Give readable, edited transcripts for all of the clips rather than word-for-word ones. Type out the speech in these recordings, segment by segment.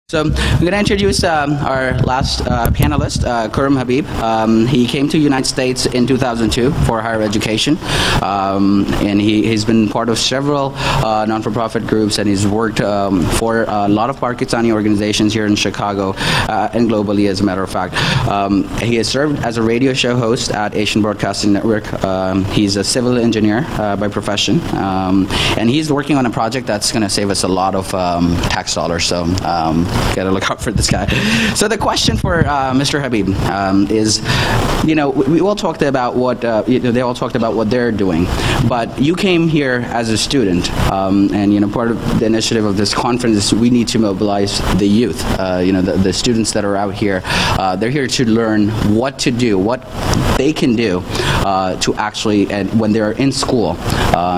So I'm going to introduce our last panelist, Khurram Habib. He came to the United States in 2002 for higher education, and he's been part of several non-for-profit groups, and he's worked for a lot of Pakistani organizations here in Chicago and globally, as a matter of fact. He has served as a radio show host at Asian Broadcasting Network. He's a civil engineer by profession, and he's working on a project that's going to save us a lot of tax dollars. So gotta look out for this guy. So the question for Mr. Habib is, we all talked about what they all talked about what they're doing, but you came here as a student, and part of the initiative of this conference is we need to mobilize the youth. The students that are out here, they're here to learn what to do, what they can do to actually, and when they're in school,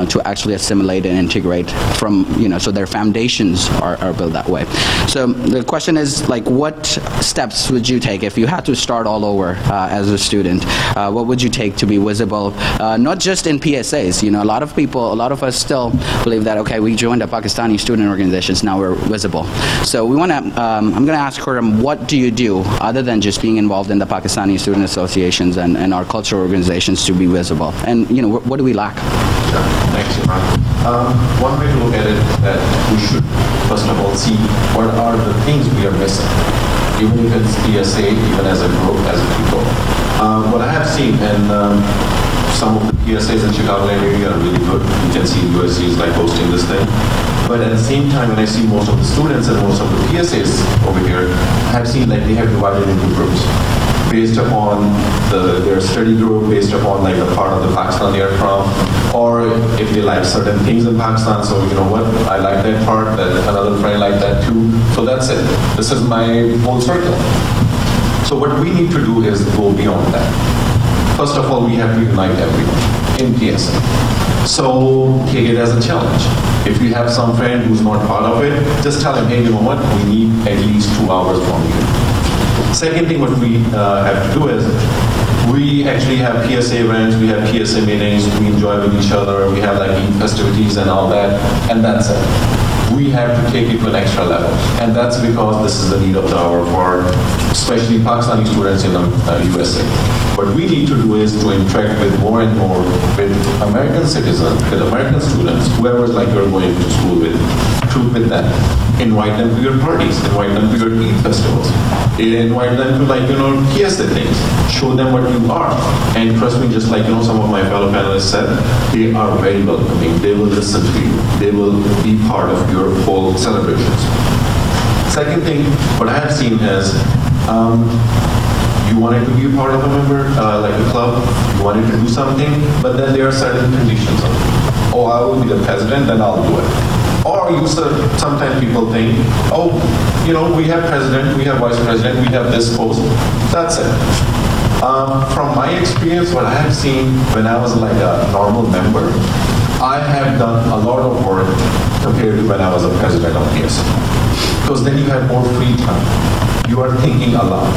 to actually assimilate and integrate from, so their foundations are built that way. So the question is, what steps would you take if you had to start all over as a student? What would you take to be visible, not just in PSAs? A lot of us still believe that, okay, we joined a Pakistani student organizations, now we're visible. So we want to, I'm going to ask Khurram, what do you do other than just being involved in the Pakistani student associations and our cultural organizations to be visible? And what do we lack? Sure. Thanks, Imran. One way to look at it is that we should first of all see what are the things we are missing, even if it's PSA, even as a group, as a people. What I have seen, and some of the PSAs in Chicago area are really good. You can see USC is hosting this thing. But at the same time, when I see most of the students and most of the PSAs over here, I have seen they have divided into groups based upon their study group, based upon the part of the Pakistan they are from, or if they like certain things in Pakistan. So you know what, I like that part, that another friend like that too. So that's it. This is my whole circle. So what we need to do is go beyond that. First of all, we have to unite everyone in PSA. So take it as a challenge. If you have some friend who's not part of it, just tell him, hey, you know what, we need at least 2 hours from you. Second thing what we have to do is, we actually have PSA events, we have PSA meetings, we enjoy with each other, we have Eid festivities and all that, and that's it. We have to take it to an extra level. And that's because this is the need of the hour for especially Pakistani students in the USA. What we need to do is to interact with more and more with American citizens, with American students, whoever's you're going to school with them. Invite them to your parties, invite them to your Eid festivals, invite them to PSA things, show them what you are. And trust me, just some of my fellow panelists said, they are very welcoming, they will listen to you, they will be part of your whole celebrations. Second thing, what I have seen is, you wanted to be a part of a member, like a club, you wanted to do something, but then there are certain conditions of it. Oh, I will be the president, then I'll do it. Or sometimes people think, oh, we have president, we have vice president, we have this post. That's it. From my experience, what I have seen when I was a normal member, I have done a lot of work compared to when I was a president of PSA. Because then you have more free time. You are thinking a lot.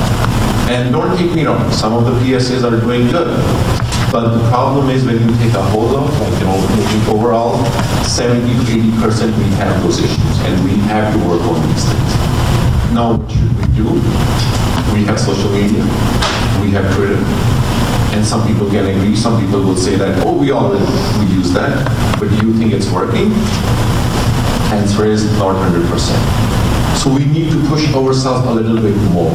And don't take me wrong, some of the PSAs are doing good. But the problem is when you take a hold of, looking overall, 70 to 80% we have those issues, and we have to work on these things. Now, what should we do? We have social media, we have Twitter, and some people can agree, some people will say that, oh, we use that, but do you think it's working? Answer is not 100%. So we need to push ourselves a little bit more.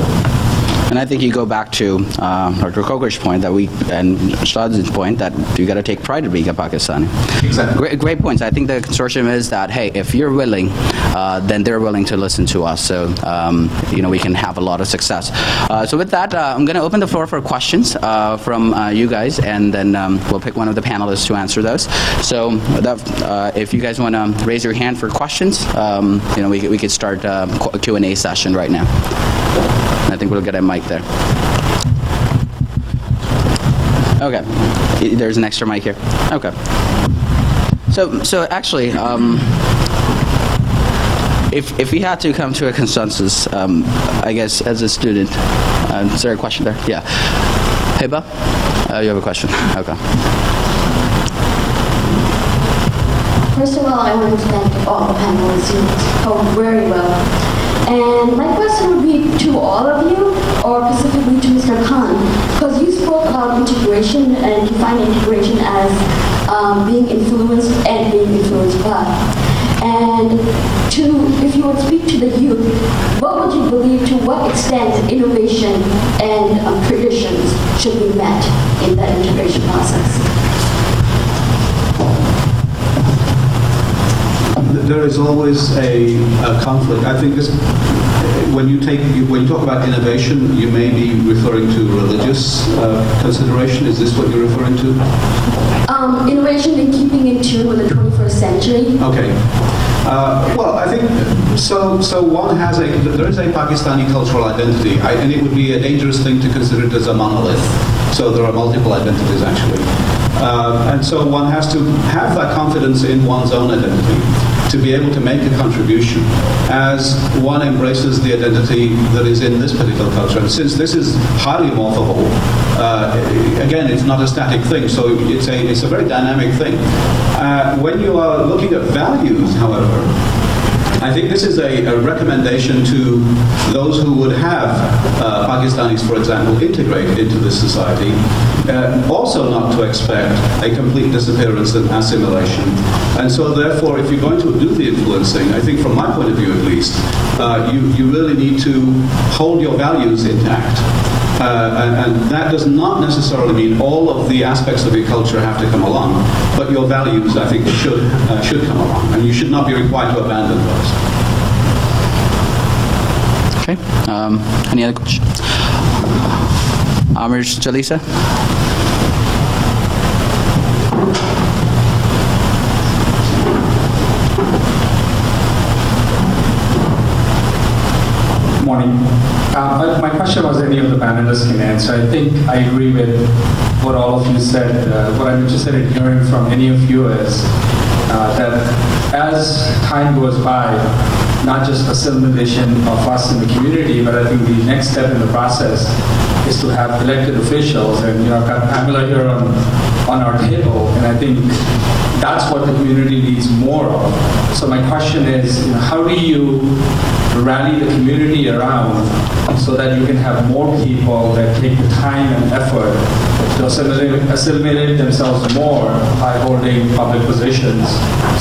And I think you go back to Dr. Koker's point and Shad's point that you got to take pride in being a Pakistani. Exactly. Great points. I think the consortium is that, hey, if you're willing, then they're willing to listen to us. So, we can have a lot of success. So with that, I'm going to open the floor for questions from you guys, and then we'll pick one of the panelists to answer those. So if you guys want to raise your hand for questions, we could start a Q&A session right now. I think we'll get a mic there. Okay, there's an extra mic here. Okay. So actually, if we had to come to a consensus, I guess as a student, is there a question there? Yeah. Heba, you have a question? Okay. First of all, I want to thank all the panelists who spoke very well. And my question would be to all of you, or specifically to Mr. Khan, because you spoke about integration and define integration as being influenced and being influenced by. And if you would speak to the youth, what would you believe, to what extent innovation and traditions should be met in that integration process? There is always a conflict. I think this, when you talk about innovation, you may be referring to religious consideration. Is this what you're referring to? Innovation in keeping in tune with the 21st century. Okay. Well, I think so. One has there is a Pakistani cultural identity, and it would be a dangerous thing to consider it as a monolith. So there are multiple identities actually, and so one has to have that confidence in one's own identity to be able to make a contribution as one embraces the identity that is in this particular culture. And since this is highly morphable, again, it's not a static thing, so it's a very dynamic thing. When you are looking at values, however, I think this is a recommendation to those who would have Pakistanis, for example, integrate into this society, also not to expect a complete disappearance and assimilation. And so therefore, if you're going to do the influencing, I think from my point of view at least, you really need to hold your values intact. And that does not necessarily mean all of the aspects of your culture have to come along, but your values, I think, should come along, and you should not be required to abandon those. Okay. Any other questions? Amir Jalisa. Morning. My question was any of the panelists can answer. I think I agree with what all of you said. What I'm interested in hearing from any of you is that as time goes by, not just assimilation of us in the community, but I think the next step in the process is to have elected officials. And I've got Pamela here on our table, and I think that's what the community needs more of. So my question is, how do you rally the community around so that you can have more people that take the time and effort to assimilate themselves more by holding public positions,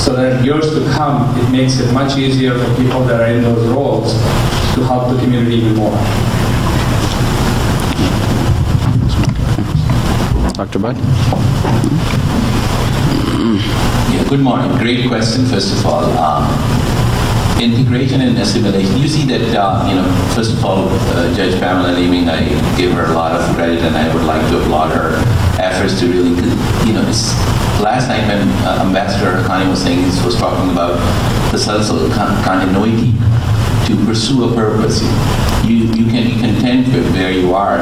so that in years to come, it makes it much easier for people that are in those roles to help the community even more. Dr. Bud? Yeah, good morning. Great question, first of all. Integration and assimilation. You see that, first of all, Judge Pamela Leeming, I give her a lot of credit, and I would like to applaud her efforts to really, it's last night when Ambassador Haqqani was saying, he was talking about the social continuity to pursue a purpose. You can be content with where you are,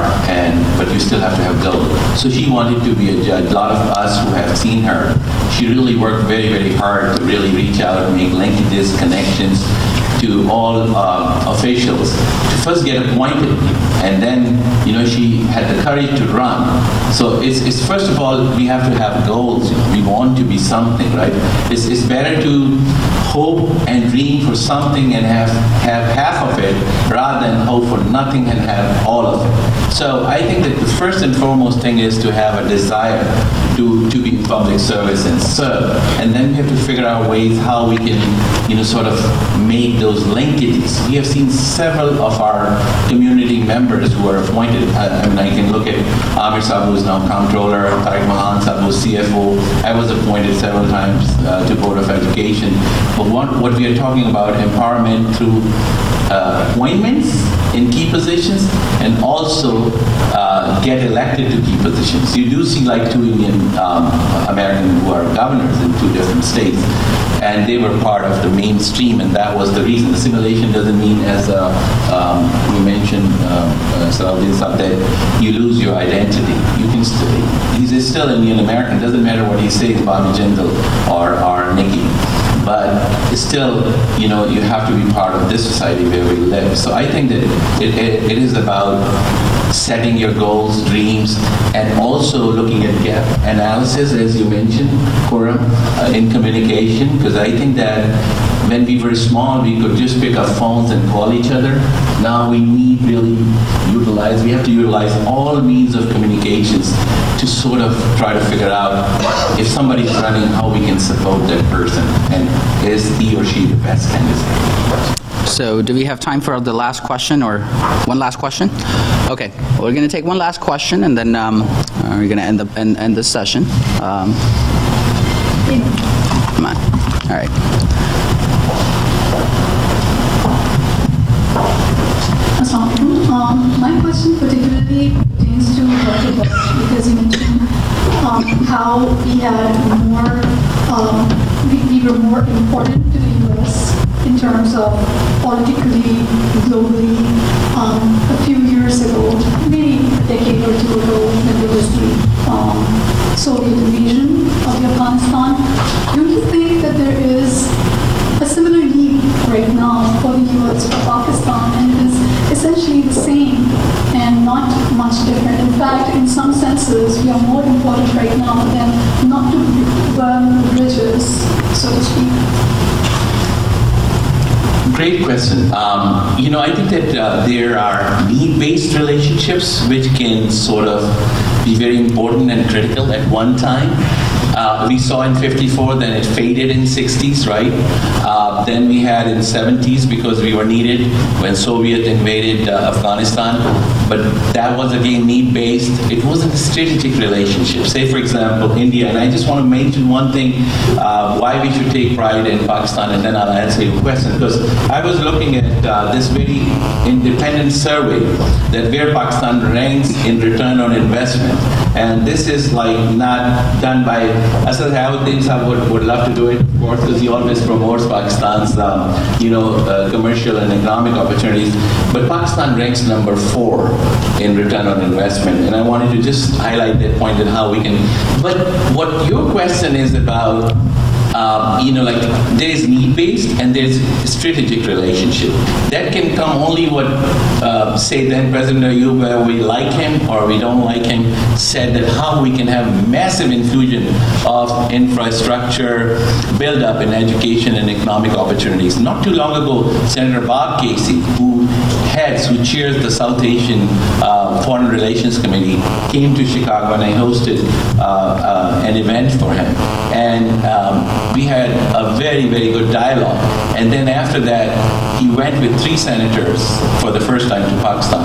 but you still have to have goals. So she wanted to be a judge. A lot of us who have seen her, she really worked very, very hard to really reach out and make linkages, connections to all officials to first get appointed, and then she had the courage to run. So it's first of all, we have to have goals. We want to be something, right? It's better to hope and dream for something and have half of it rather than hope for nothing and have all of it. So I think that the first and foremost thing is to have a desire to be in public service and serve, and then we have to figure out ways how we can sort of make those linkages. We have seen several of our community members who are appointed. I mean, I can look at Amir Saab, who is now Comptroller, Tariq Mahan Saab, who is CFO. I was appointed several times to Board of Education. But what we are talking about, empowerment through appointments in key positions, and also get elected to key positions. You do see like 2 Indian Americans who are governors in 2 different states, and they were part of the mainstream, and that was the reason. Assimilation doesn't mean, as we mentioned, Salahuddin Saab, that you lose your identity. You can he's still Indian American. Doesn't matter what he says, Bobby Jindal or Nikki. But still, you have to be part of this society where we live. So I think that it is about setting your goals, dreams, and also looking at gap analysis, as you mentioned, Khurram, in communication, because I think that when we were small, we could just pick up phones and call each other. Now we need really we have to utilize all means of communications to sort of try to figure out if somebody's running, how we can support that person, and is he or she the best candidate. So do we have time for the last question, or one last question? Okay, we're going to take one last question, and then we're going to end this session. Come on. All right. My question particularly pertains to Dr. Butt, because you mentioned how we were more important to the U.S. in terms of politically, globally. A few years ago, maybe a decade or two ago, when there was the Soviet invasion of Afghanistan, do you think that there is a similar need right now for the U.S. for Pakistan, and it is essentially the same and not much different? In fact, in some senses, we are more important right now than not to burn the bridges, so to speak. Great question. I think that there are need-based relationships which can sort of be very important and critical at one time. We saw in '54, then it faded in '60s, right? Then we had in '70s because we were needed when Soviet invaded Afghanistan. But that was again need-based. It wasn't a strategic relationship. Say, for example, India, and I just want to mention one thing, why we should take pride in Pakistan, and then I'll answer your question. Because I was looking at this very independent survey that where Pakistan ranks in return on investment. And this is like not done by Asssociation. I would love to do it, of course, because he always promotes Pakistan's commercial and economic opportunities. But Pakistan ranks number 4 in return on investment. And I wanted to just highlight that point and how we can. But what your question is about, there is need-based and there's strategic relationship. That can come only what, say then President Ayub, whether we like him or we don't like him, said that how we can have massive infusion of infrastructure, build up in education and economic opportunities. Not too long ago, Senator Bob Casey, who chairs the South Asian Foreign Relations Committee, came to Chicago and I hosted an event for him. And we had a very, very good dialogue. And then after that, he went with 3 senators for the first time to Pakistan.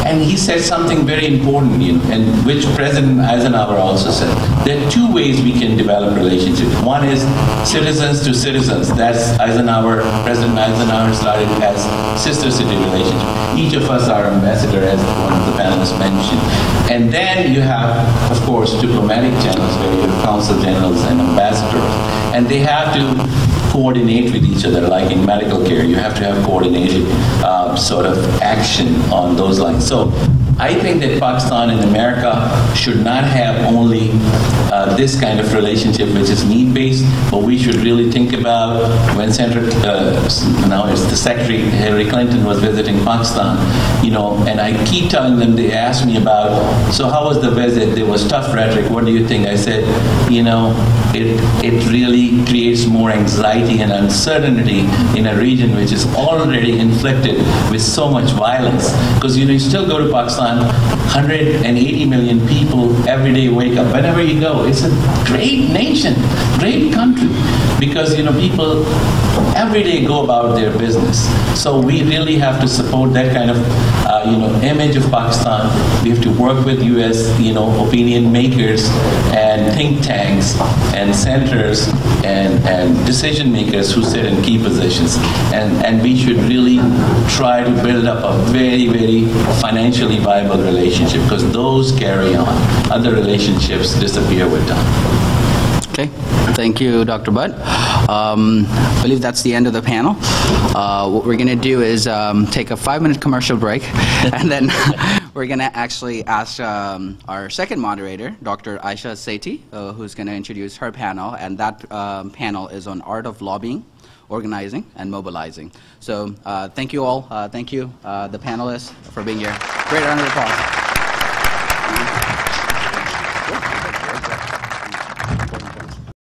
And he said something very important, and which President Eisenhower also said. There are 2 ways we can develop relationships. One is citizens to citizens. That's President Eisenhower started as sister city relationship. Each of us are ambassador, as one of the panelists mentioned. And then you have, of course, diplomatic channels where you have consul generals and ambassadors. And they have to coordinate with each other, like in medical care. You have to have coordinated sort of action on those lines. So I think that Pakistan and America should not have only this kind of relationship which is need-based, but we should really think about when now it's the Secretary Hillary Clinton was visiting Pakistan, and I keep telling them, they ask me about, so how was the visit? There was tough rhetoric. What do you think? I said, it really creates more anxiety and uncertainty in a region which is already inflicted with so much violence. Because you still go to Pakistan, 180 million people every day wake up. Whenever you go, it's a great nation, great country, because people every day go about their business. So we really have to support that kind of image of Pakistan. We have to work with U.S. opinion makers and think tanks and centers and decision makers who sit in key positions. And we should really try to build up a very, very financially viable relationship, because those carry on. Other relationships disappear with time. Okay, thank you, Dr. Butt. I believe that's the end of the panel. What we're going to do is take a 5-minute commercial break, and then we're going to actually ask our second moderator, Dr. Aisha Sethi, who's going to introduce her panel, and that panel is on art of lobbying, organizing, and mobilizing. So thank you all. Thank you, the panelists, for being here. Great round of applause.